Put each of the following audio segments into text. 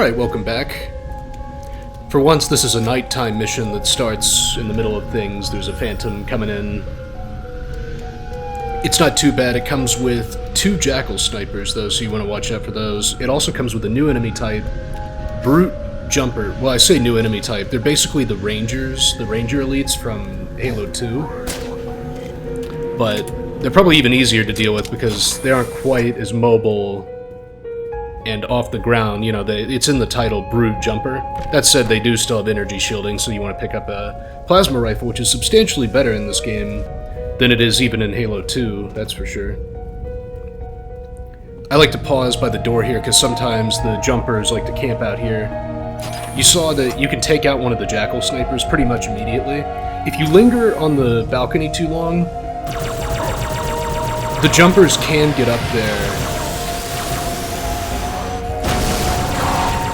Alright, welcome back. For once, this is a nighttime mission that starts in the middle of things. There's a phantom coming in. It's not too bad. It comes with 2 jackal snipers, though, so you want to watch out for those. It also comes with a new enemy type, brute jumper. Well, I say new enemy type. They're basically the rangers, the ranger elites from Halo 2. But they're probably even easier to deal with because they aren't quite as mobile and off the ground. You know, it's in the title, brute jumper. That said, they do still have energy shielding, so you want to pick up a plasma rifle, which is substantially better in this game than it is even in Halo 2, that's for sure. I like to pause by the door here because sometimes the jumpers like to camp out here. You saw that you can take out one of the jackal snipers pretty much immediately. If you linger on the balcony too long, the jumpers can get up there.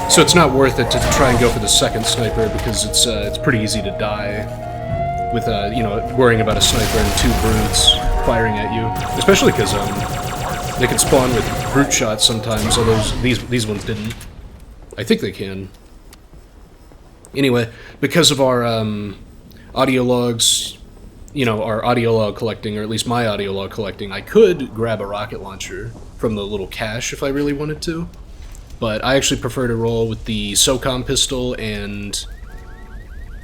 So it's not worth it to try and go for the second sniper because it's pretty easy to die with you know, worrying about a sniper and 2 brutes firing at you, especially because they can spawn with brute shots sometimes. Although these ones didn't. I think they can. Anyway, because of our audio logs, you know, our audio log collecting, or at least my audio log collecting, I could grab a rocket launcher from the little cache if I really wanted to. But I actually prefer to roll with the SOCOM pistol and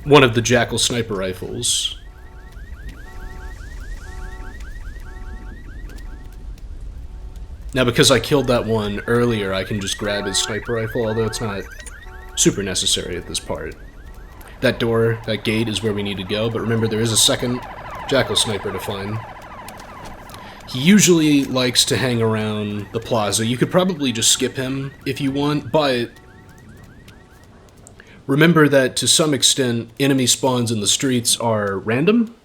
one of the jackal sniper rifles. Now, because I killed that one earlier, I can just grab his sniper rifle, although it's not super necessary at this part. That door, that gate, is where we need to go, but remember there is a second jackal sniper to find. He usually likes to hang around the plaza. You could probably just skip him if you want, but remember that to some extent, enemy spawns in the streets are random.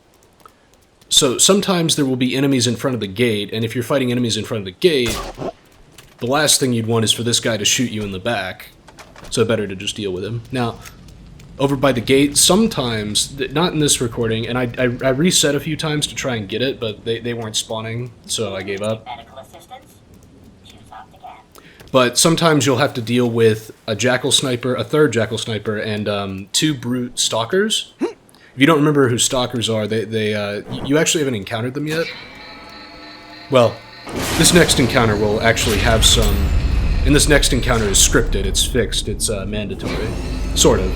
So sometimes there will be enemies in front of the gate, and if you're fighting enemies in front of the gate, the last thing you'd want is for this guy to shoot you in the back. So better to just deal with him. Now, over by the gate, sometimes, not in this recording, and I reset a few times to try and get it, but they weren't spawning, so I gave up. But sometimes you'll have to deal with a jackal sniper, a third jackal sniper, and 2 brute stalkers. If you don't remember who stalkers are, you actually haven't encountered them yet. Well, this next encounter will actually have some, and this next encounter is scripted, it's fixed, it's mandatory, sort of.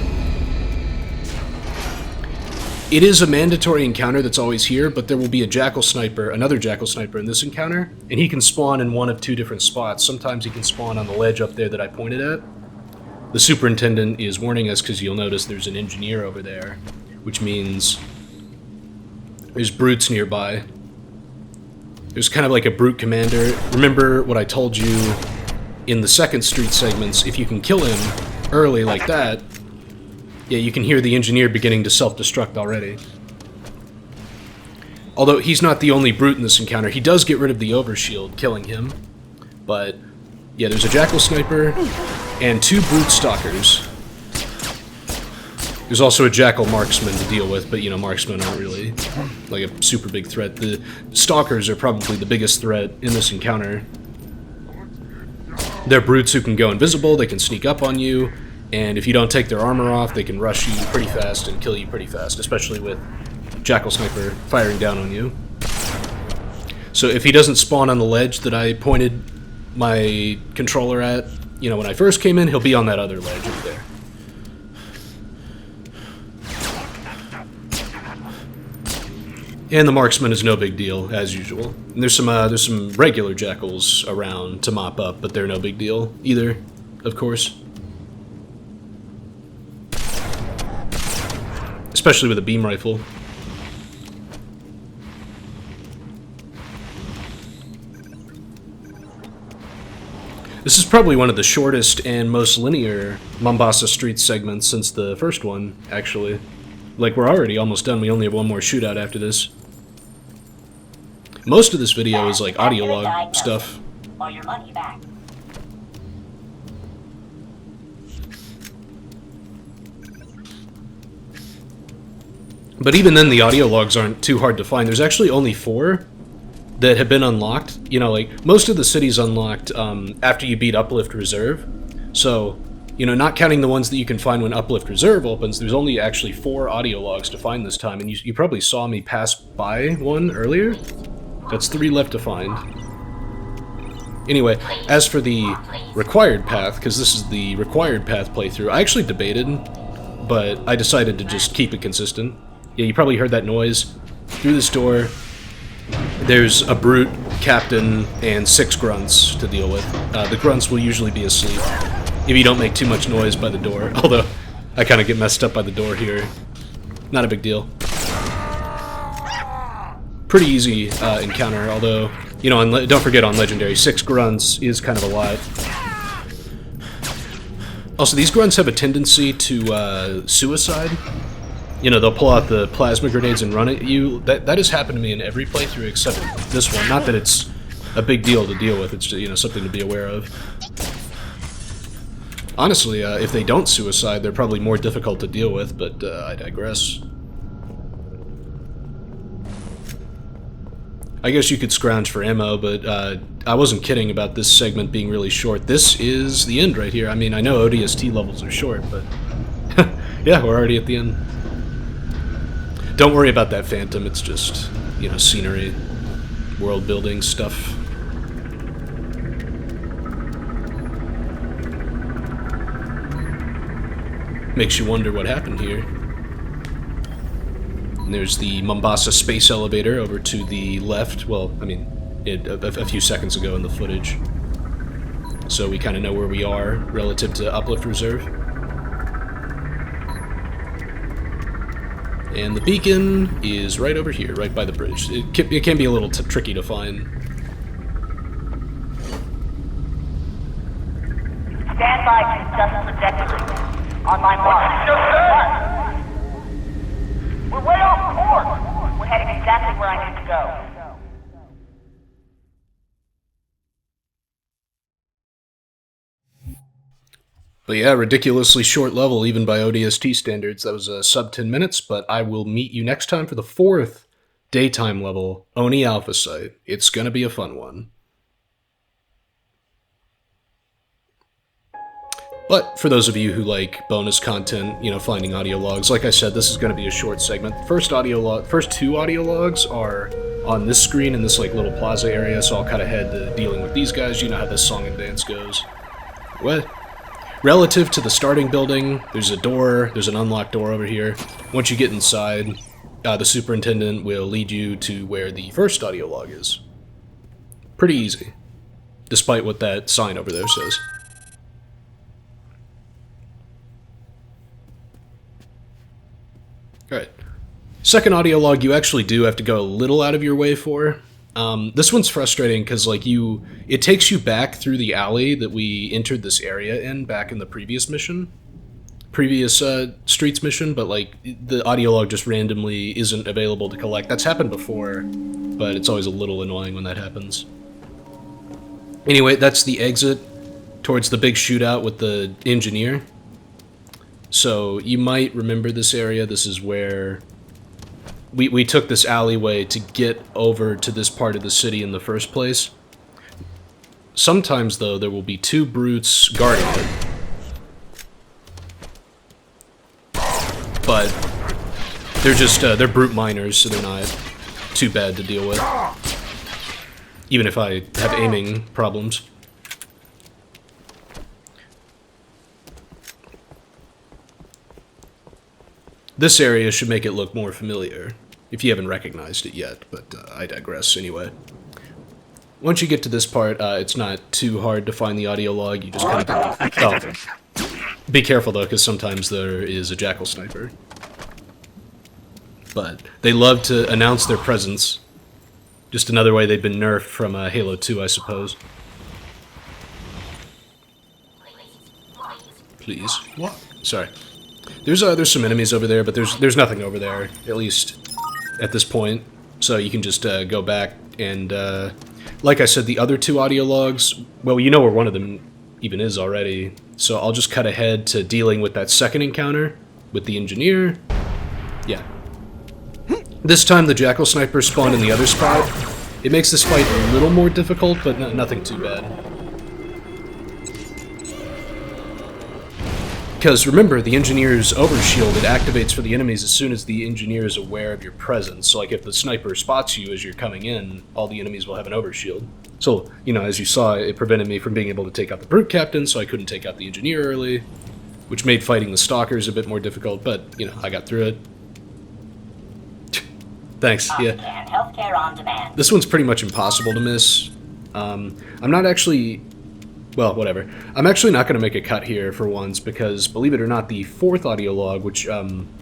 It is a mandatory encounter that's always here, but there will be a jackal sniper, another jackal sniper in this encounter, and he can spawn in one of 2 different spots. Sometimes he can spawn on the ledge up there that I pointed at. The superintendent is warning us because you'll notice there's an engineer over there, which means there's brutes nearby. There's kind of like a brute commander. Remember what I told you in the second street segments, if you can kill him early like that, yeah, you can hear the engineer beginning to self-destruct already. Although he's not the only brute in this encounter. He does get rid of the overshield, killing him. But, yeah, there's a jackal sniper and 2 brute stalkers. There's also a jackal marksman to deal with, but, you know, marksmen aren't really like a super big threat. The stalkers are probably the biggest threat in this encounter. They're brutes who can go invisible, they can sneak up on you, and if you don't take their armor off, they can rush you pretty fast and kill you pretty fast, especially with jackal sniper firing down on you. So if he doesn't spawn on the ledge that I pointed my controller at, you know, when I first came in, he'll be on that other ledge over there. And the marksman is no big deal, as usual. And there's some regular jackals around to mop up, but they're no big deal either, of course. Especially with a beam rifle. This is probably one of the shortest and most linear Mombasa Street segments since the first one, actually. Like, we're already almost done, we only have one more shootout after this. Most of this video is like audio log stuff. Or your money back. But even then, the audio logs aren't too hard to find. There's actually only 4 that have been unlocked. You know, like, most of the city's unlocked after you beat Uplift Reserve. So, You know, not counting the ones that you can find when Uplift Reserve opens, there's only actually 4 audio logs to find this time, and you probably saw me pass by one earlier. That's 3 left to find. Anyway, as for the required path, because this is the required path playthrough, I actually debated, but I decided to just keep it consistent. Yeah, you probably heard that noise. Through this door, there's a brute, captain, and 6 grunts to deal with. The grunts will usually be asleep if you don't make too much noise by the door, although I kind of get messed up by the door here. Not a big deal. Pretty easy encounter, although, you know, don't forget on Legendary, 6 grunts is kind of a lot. Also, these grunts have a tendency to suicide. You know, they'll pull out the plasma grenades and run at you. That has happened to me in every playthrough except this one. Not that it's a big deal to deal with, it's, you know, something to be aware of. Honestly, if they don't suicide, they're probably more difficult to deal with, but I digress. I guess you could scrounge for ammo, but I wasn't kidding about this segment being really short. This is the end right here. I mean, I know ODST levels are short, but yeah, we're already at the end. Don't worry about that phantom, it's just, you know, scenery, world building stuff. Makes you wonder what happened here. And there's the Mombasa space elevator over to the left. Well, I mean, a few seconds ago in the footage. So we kind of know where we are relative to Uplift Reserve. And the beacon is right over here, right by the bridge. It can be a little tricky to find. Stand by to adjust trajectory. On my mark. We're way off course. We're heading exactly where I need to go. But yeah, ridiculously short level, even by ODST standards. That was sub 10 minutes, but I will meet you next time for the 4th daytime level, ONI Alpha Site. It's gonna be a fun one. But for those of you who like bonus content, you know, finding audio logs, like I said, this is going to be a short segment. First 2 audio logs are on this screen in this like little plaza area, so I'll cut ahead to dealing with these guys. You know how this song and dance goes. What? Relative to the starting building, there's a door, there's an unlocked door over here. Once you get inside, the superintendent will lead you to where the first audio log is. Pretty easy, despite what that sign over there says. Alright. Second audio log you actually do have to go a little out of your way for. This one's frustrating because, like, it takes you back through the alley that we entered this area in back in the previous streets mission, but, like, the audio log just randomly isn't available to collect. That's happened before, but it's always a little annoying when that happens. Anyway, that's the exit towards the big shootout with the engineer. So you might remember this area. This is where we took this alleyway to get over to this part of the city in the first place. Sometimes, though, there will be 2 brutes guarding it. But they're just, they're brute miners, so they're not too bad to deal with. Even if I have aiming problems. This area should make it look more familiar, if you haven't recognized it yet, but I digress anyway. Once you get to this part, it's not too hard to find the audio log, you just kind of... Oh. Be careful though, because sometimes there is a jackal sniper. But they love to announce their presence. Just another way they've been nerfed from Halo 2, I suppose. Please. What? Sorry. There's some enemies over there, but there's nothing over there, at least at this point. So you can just go back and, like I said, the other 2 audio logs, well, you know where one of them even is already. So I'll just cut ahead to dealing with that second encounter with the engineer. Yeah. This time the jackal sniper spawned in the other spot. It makes this fight a little more difficult, but nothing too bad. Because remember, the engineer's overshield, it activates for the enemies as soon as the engineer is aware of your presence. So like if the sniper spots you as you're coming in, all the enemies will have an overshield. So, as you saw, it prevented me from being able to take out the brute captain, so I couldn't take out the engineer early, which made fighting the stalkers a bit more difficult, but, I got through it. Thanks, yeah. Healthcare on demand. This one's pretty much impossible to miss. I'm not actually... Well, whatever. I'm actually not going to make a cut here for once because, believe it or not, the 4th audio log, which,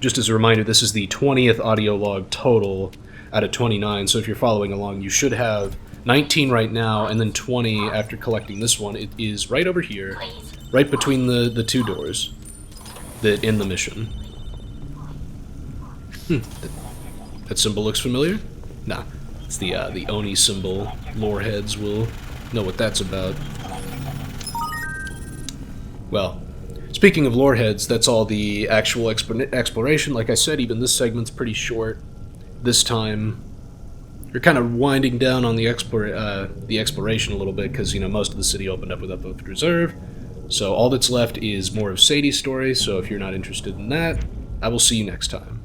just as a reminder, this is the 20th audio log total out of 29, so if you're following along, you should have 19 right now, and then 20 after collecting this one. It is right over here, right between the 2 doors that end the mission. That symbol looks familiar? Nah, it's the ONI symbol. Lore heads will know what that's about. Well, speaking of lore heads, that's all the actual exploration. Like I said, even this segment's pretty short. This time, you're kind of winding down on the exploration a little bit because, most of the city opened up with Uplift Reserve. So all that's left is more of Sadie's story, so if you're not interested in that, I will see you next time.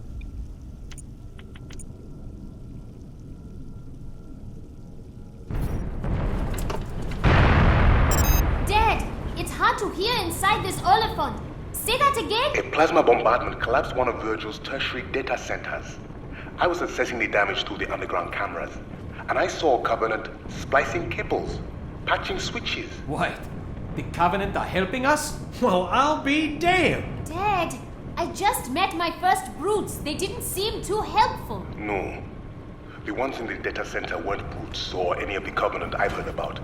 To hear inside this oliphant. Say that again? A plasma bombardment collapsed one of Virgil's tertiary data centers. I was assessing the damage through the underground cameras, and I saw Covenant splicing cables, patching switches. What? The Covenant are helping us? Well, I'll be damned! Dad, I just met my first brutes. They didn't seem too helpful. No. The ones in the data center weren't brutes or any of the Covenant I've heard about.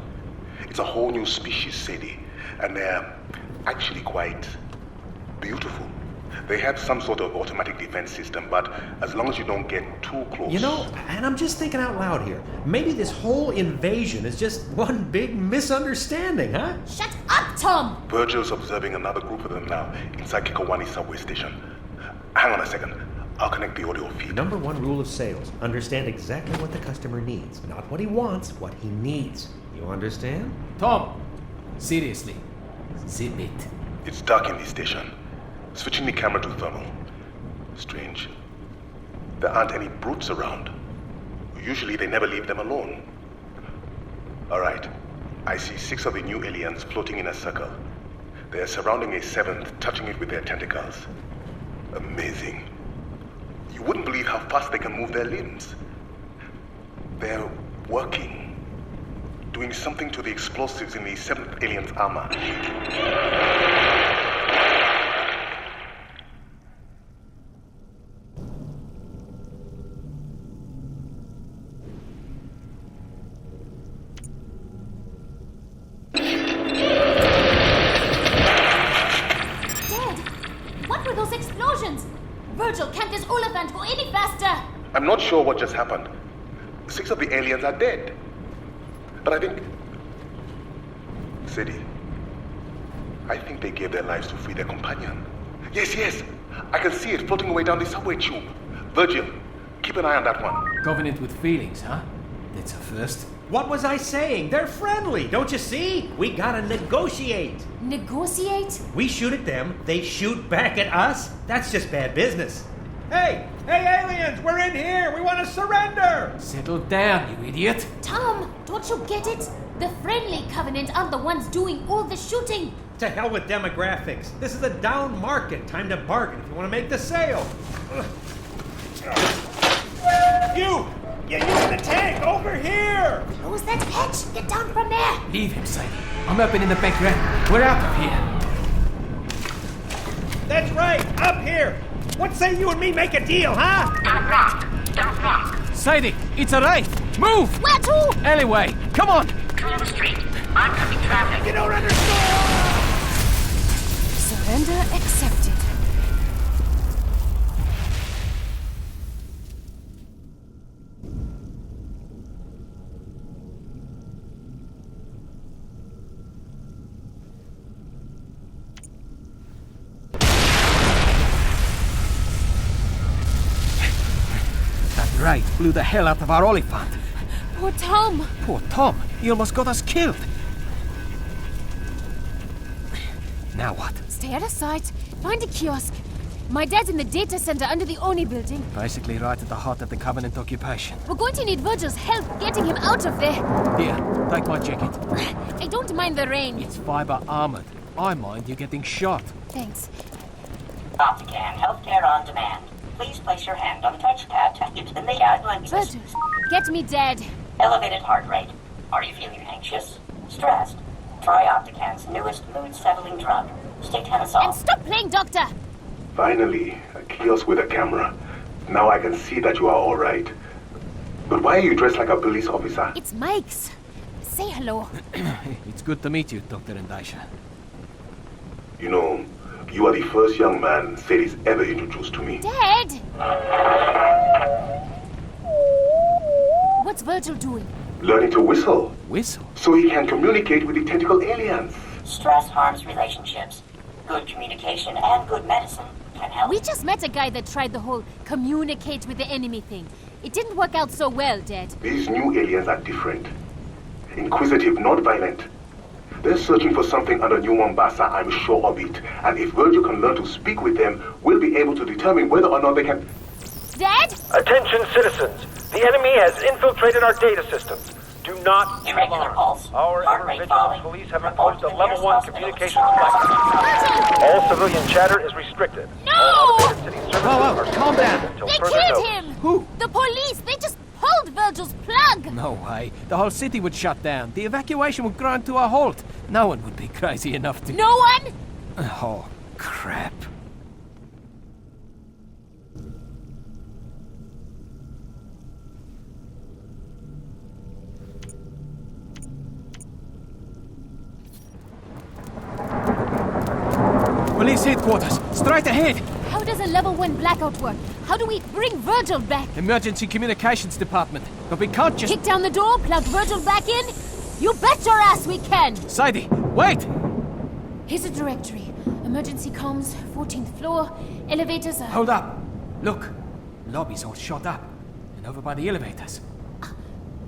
It's a whole new species, Sadie. And they're actually quite beautiful. They have some sort of automatic defense system, but as long as you don't get too close... And I'm just thinking out loud here. Maybe this whole invasion is just one big misunderstanding, huh? Shut up, Tom! Virgil's observing another group of them now inside Kikowani subway station. Hang on a second. I'll connect the audio feed. Number 1 rule of sales. Understand exactly what the customer needs. Not what he wants, what he needs. You understand? Tom! Seriously, zip it. It's dark in the station. Switching the camera to thermal. Strange. There aren't any brutes around. Usually they never leave them alone. Alright. I see 6 of the new aliens floating in a circle. They're surrounding a 7th, touching it with their tentacles. Amazing. You wouldn't believe how fast they can move their limbs. They're working. Doing something to the explosives in the 7th alien's armor. Dad, what were those explosions? Virgil, can't this oliphant go any faster? I'm not sure what just happened. 6 of the aliens are dead. But I think... Sadie, I think they gave their lives to free their companion. Yes! I can see it floating away down the subway tube. Virgil, keep an eye on that one. Covenant with feelings, huh? That's a first. What was I saying? They're friendly, don't you see? We gotta negotiate. Negotiate? We shoot at them, they shoot back at us. That's just bad business. Hey, aliens, we're in here. We want to surrender. Settle down, you idiot. Tom, don't you get it? The friendly Covenant aren't the ones doing all the shooting. To hell with demographics. This is a down market. Time to bargain if you want to make the sale. You in the tank, over here! Close that hatch. Get down from there. Leave him, Sadie. I'm up and in the back ramp. We're out of here. That's right, up here. What say you and me make a deal, huh? Don't walk. Sadie, it's a right. Move! Where to? Alleyway, come on! Clear the street. Oncoming traffic. You don't understand! Surrender accepted. Right, blew the hell out of our oliphant. Poor Tom. Poor Tom, he almost got us killed. Now what? Stay out of sight. Find a kiosk. My dad's in the data center under the ONI building. Basically right at the heart of the Covenant occupation. We're going to need Virgil's help getting him out of there. Here, take my jacket. I don't mind the rain. It's fiber armored. I mind you getting shot. Thanks. Optican, healthcare on demand. Please place your hand on the touchpad to enter the guidelines. Virgil, get me Dad. Elevated heart rate. Are you feeling anxious? Stressed? Try Optican's newest mood-settling drug, And Statenosol. stop playing doctor. Finally, a kiosk with a camera. Now I can see that you are all right. But why are you dressed like a police officer? It's Mike's. Say hello. It's good to meet you, Dr. Ndasha. You know, you are the first young man Sadie's ever introduced to me. Dad! What's Virgil doing? Learning to whistle, Whistle? so he can communicate with the tentacle aliens. Stress harms relationships. Good communication and good medicine can help. We just met a guy that tried the whole communicate with the enemy thing. It didn't work out so well, Dad. These new aliens are different. Inquisitive, not violent. They're searching for something under New Mombasa, I'm sure of it. And if Virgil can learn to speak with them, we'll be able to determine whether or not they can... Dad? Attention citizens, the enemy has infiltrated our data systems. Do not be Irregular alarmed. pulse. Our Heart rate vigilance falling. police have Report imposed a to the level nearest 1 hospital. communications blackout. Virgil! All civilian chatter is restricted. No! All elevated city services Whoa, are calm down. suspended until They further killed notice. him! Who? The police! They just pulled Virgil's plug! No way. The whole city would shut down. The evacuation would grind to a halt. No one would be crazy enough to... No one? Oh, crap. Police headquarters, straight ahead! How does a level 1 blackout work? How do we bring Virgil back? Emergency communications department. But we can't just... Kick down the door, plug Virgil back in? You bet your ass we can! Sadie, wait! Here's a directory. Emergency comms, 14th floor, elevators are... Hold up. Look, lobby's all shot up. And over by the elevators.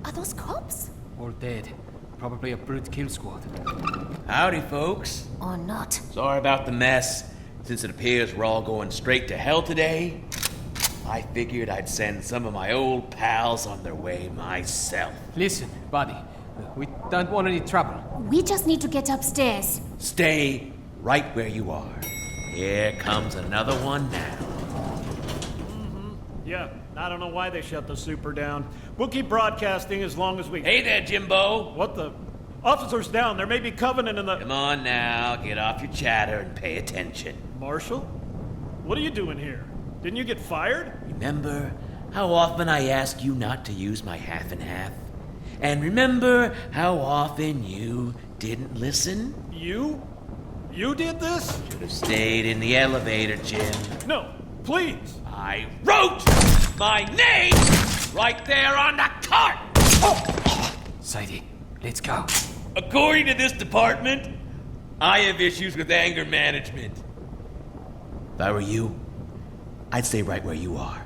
Are those cops? All dead. Probably a brute kill squad. Howdy, folks. Or not? Sorry about the mess. Since it appears we're all going straight to hell today, I figured I'd send some of my old pals on their way myself. Listen, buddy. We don't want any trouble. We just need to get upstairs. Stay right where you are. Here comes another one now. Yeah, I don't know why they shut the super down. We'll keep broadcasting as long as we... Hey there, Jimbo. What the... Officers down, there may be Covenant in the... Come on now, get off your chatter and pay attention. Marshal? What are you doing here? Didn't you get fired? Remember how often I ask you not to use my half and half? And remember how often you didn't listen? You? You did this? Should have stayed in the elevator, Jim. No, please. I wrote my name right there on the cart! Sadie, let's go. According to this department, I have issues with anger management. If I were you, I'd stay right where you are.